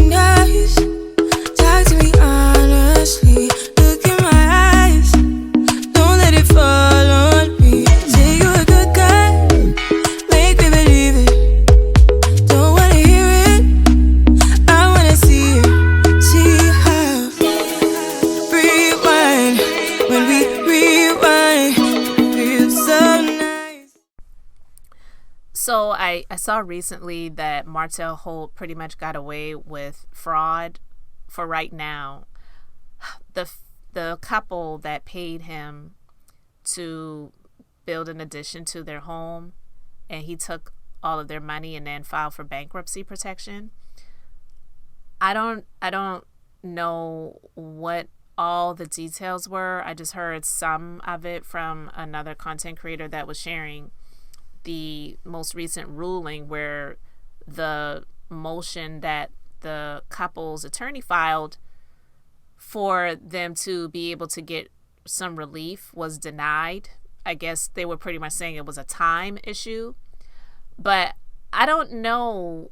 nice. Talk to me honestly. Look in my eyes. Don't let it fall on me. Say you're a good guy. Make me believe it. Don't wanna hear it. I wanna see it. See how. Rewind. When we rewind, feels so nice. So I saw recently that Martell Holt pretty much got away with fraud for right now. The couple that paid him to build an addition to their home, and he took all of their money and then filed for bankruptcy protection. I don't know what all the details were. I just heard some of it from another content creator that was sharing the most recent ruling where the motion that the couple's attorney filed for them to be able to get some relief was denied. I guess they were pretty much saying it was a time issue. But I don't know,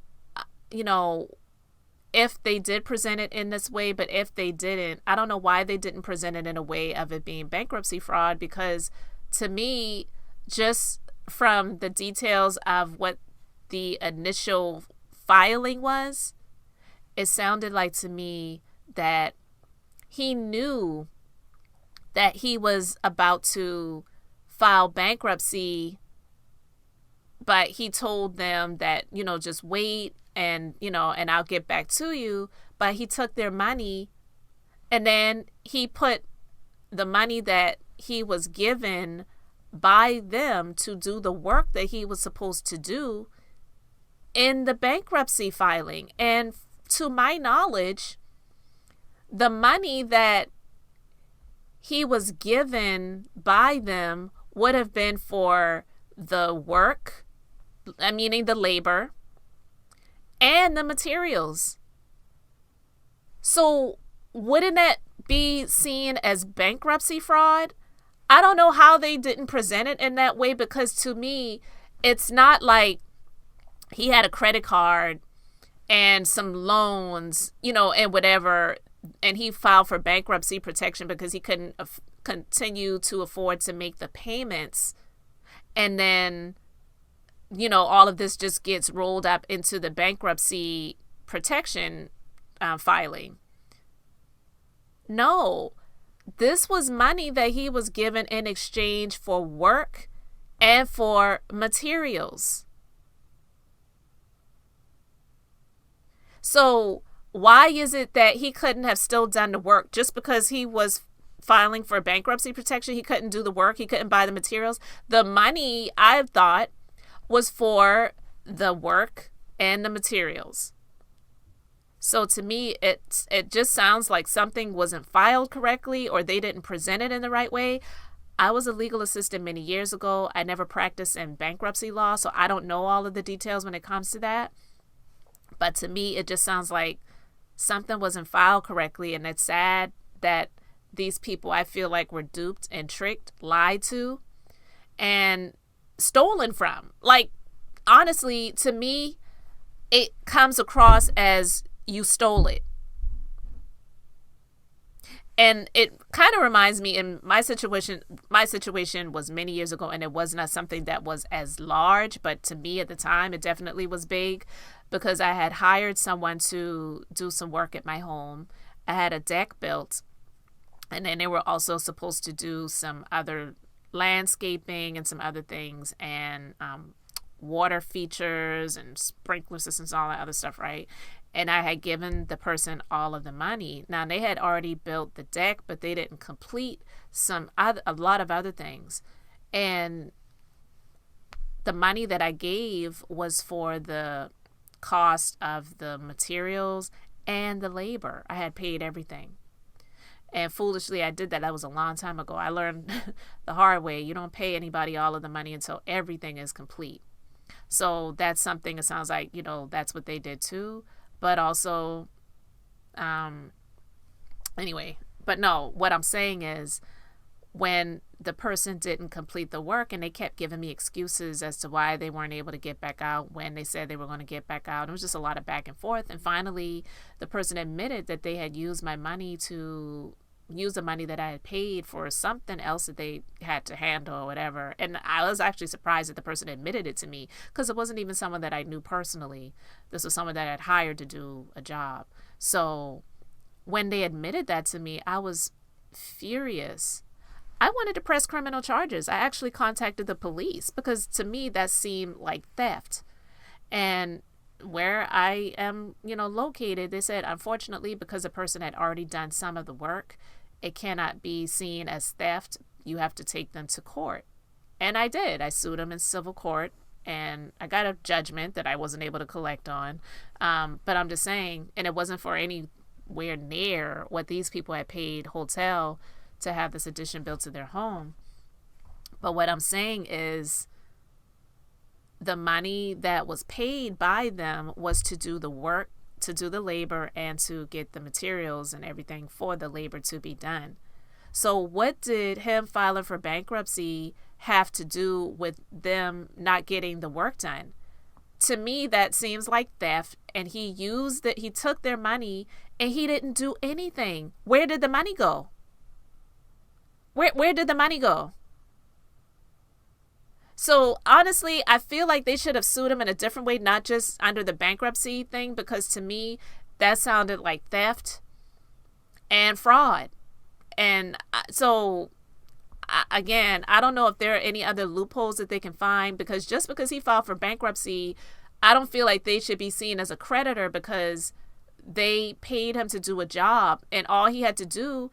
if they did present it in this way, but if they didn't, I don't know why they didn't present it in a way of it being bankruptcy fraud, because to me, just from the details of what the initial filing was, it sounded like to me that he knew that he was about to file bankruptcy, but he told them that, just wait and I'll get back to you. But he took their money, and then he put the money that he was given by them to do the work that he was supposed to do in the bankruptcy filing. And to my knowledge, the money that he was given by them would have been for the work, meaning the labor, and the materials. So wouldn't that be seen as bankruptcy fraud? I don't know how they didn't present it in that way, because to me, it's not like he had a credit card and some loans, and whatever, and he filed for bankruptcy protection because he couldn't continue to afford to make the payments. And then, all of this just gets rolled up into the bankruptcy protection filing. No. This was money that he was given in exchange for work and for materials. So why is it that he couldn't have still done the work just because he was filing for bankruptcy protection? He couldn't do the work. He couldn't buy the materials. The money, I thought, was for the work and the materials. So to me, it just sounds like something wasn't filed correctly, or they didn't present it in the right way. I was a legal assistant many years ago. I never practiced in bankruptcy law, so I don't know all of the details when it comes to that. But to me, it just sounds like something wasn't filed correctly, and it's sad that these people, I feel like, were duped and tricked, lied to, and stolen from. Like, honestly, to me, it comes across as you stole it. And it kind of reminds me, in my situation was many years ago, and it was not something that was as large, but to me at the time, it definitely was big, because I had hired someone to do some work at my home. I had a deck built, and then they were also supposed to do some other landscaping and some other things, and water features and sprinkler systems, all that other stuff, right? And I had given the person all of the money. Now, they had already built the deck, but they didn't complete a lot of other things. And the money that I gave was for the cost of the materials and the labor. I had paid everything. And foolishly, I did that. That was a long time ago. I learned the hard way. You don't pay anybody all of the money until everything is complete. So that's something, it sounds like, that's what they did too. But also, anyway, but no, what I'm saying is, when the person didn't complete the work, and they kept giving me excuses as to why they weren't able to get back out when they said they were going to get back out. It was just a lot of back and forth. And finally, the person admitted that they had used my money to use the money that I had paid for something else that they had to handle or whatever. And I was actually surprised that the person admitted it to me, because it wasn't even someone that I knew personally. This was someone that I had hired to do a job. So when they admitted that to me, I was furious. I wanted to press criminal charges. I actually contacted the police because to me that seemed like theft. And where I am, located, they said, unfortunately, because the person had already done some of the work, it cannot be seen as theft. You have to take them to court. And I did. I sued them in civil court, and I got a judgment that I wasn't able to collect on. But I'm just saying, and it wasn't for anywhere near what these people had paid Hotel to have this addition built to their home. But what I'm saying is the money that was paid by them was to do the work, to do the labor, and to get the materials and everything for the labor to be done. So what did him filing for bankruptcy have to do with them not getting the work done? To me, that seems like theft, and he took their money and he didn't do anything. Where did the money go? Where did the money go? So honestly, I feel like they should have sued him in a different way, not just under the bankruptcy thing, because to me, that sounded like theft and fraud. And so, again, I don't know if there are any other loopholes that they can find, because just because he filed for bankruptcy, I don't feel like they should be seen as a creditor because they paid him to do a job, and all he had to do,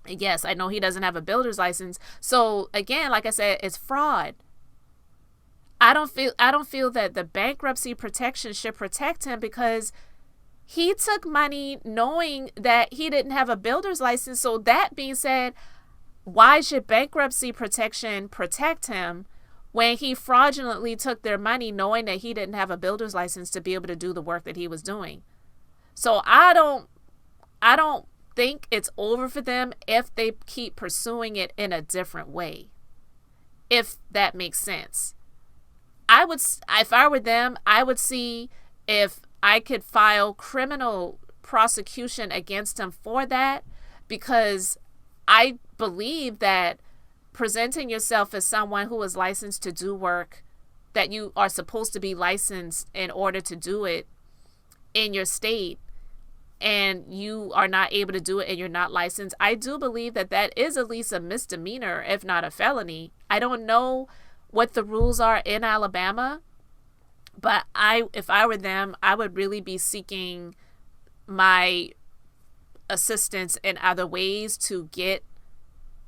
yes, I know he doesn't have a builder's license. So again, like I said, it's fraud. I don't feel that the bankruptcy protection should protect him, because he took money knowing that he didn't have a builder's license. So that being said, why should bankruptcy protection protect him when he fraudulently took their money knowing that he didn't have a builder's license to be able to do the work that he was doing? So I don't think it's over for them if they keep pursuing it in a different way, if that makes sense. If I were them, I would see if I could file criminal prosecution against him for that, because I believe that presenting yourself as someone who is licensed to do work that you are supposed to be licensed in order to do it in your state, and you are not able to do it and you're not licensed, I do believe that that is at least a misdemeanor, if not a felony. I don't know what the rules are in Alabama, but if I were them, I would really be seeking my assistance in other ways to get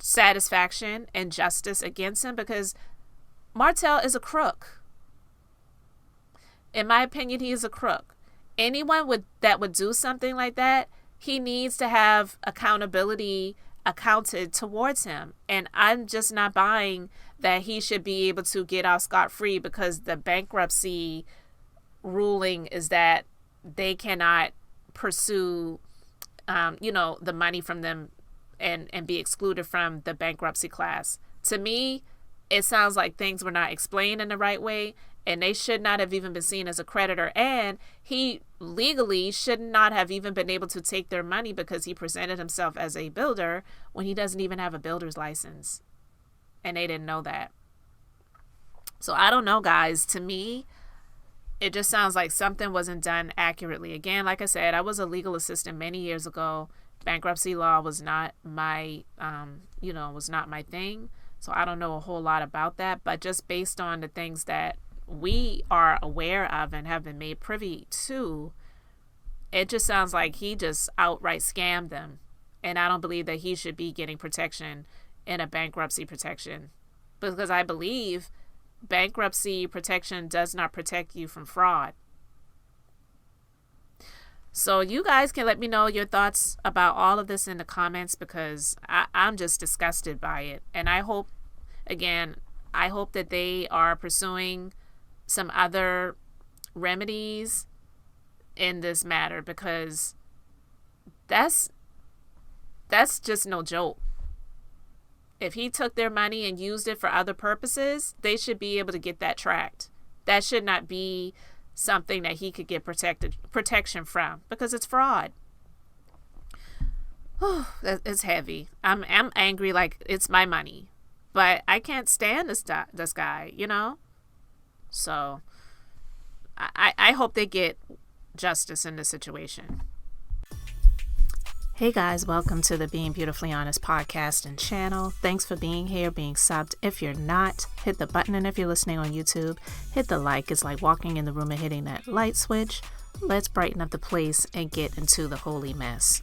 satisfaction and justice against him, because Martell is a crook. In my opinion, he is a crook. Anyone that would do something like that, he needs to have accountability accounted towards him. And I'm just not buying that he should be able to get out scot-free because the bankruptcy ruling is that they cannot pursue, the money from them and be excluded from the bankruptcy class. To me, it sounds like things were not explained in the right way, and they should not have even been seen as a creditor. And he legally should not have even been able to take their money because he presented himself as a builder when he doesn't even have a builder's license. And they didn't know that. So I don't know, guys. To me, it just sounds like something wasn't done accurately. Again, like I said, I was a legal assistant many years ago. Bankruptcy law was not my, was not my thing. So I don't know a whole lot about that. But just based on the things that we are aware of and have been made privy to, it just sounds like he just outright scammed them. And I don't believe that he should be getting protection in a bankruptcy protection, because I believe bankruptcy protection does not protect you from fraud. So you guys can let me know your thoughts about all of this in the comments, because I'm just disgusted by it. And I hope that they are pursuing some other remedies in this matter, because that's just no joke. If he took their money and used it for other purposes, they should be able to get that tracked. That should not be something that he could get protection from, because it's fraud. It's heavy. I'm angry, like it's my money, but I can't stand this guy, you know. So I hope they get justice in this situation. Hey guys, welcome to the Being Beautifully Honest podcast and channel. Thanks for being here, being subbed. If you're not, hit the button, and if you're listening on YouTube, hit the like. It's like walking in the room and hitting that light switch. Let's brighten up the place and get into the holy mess.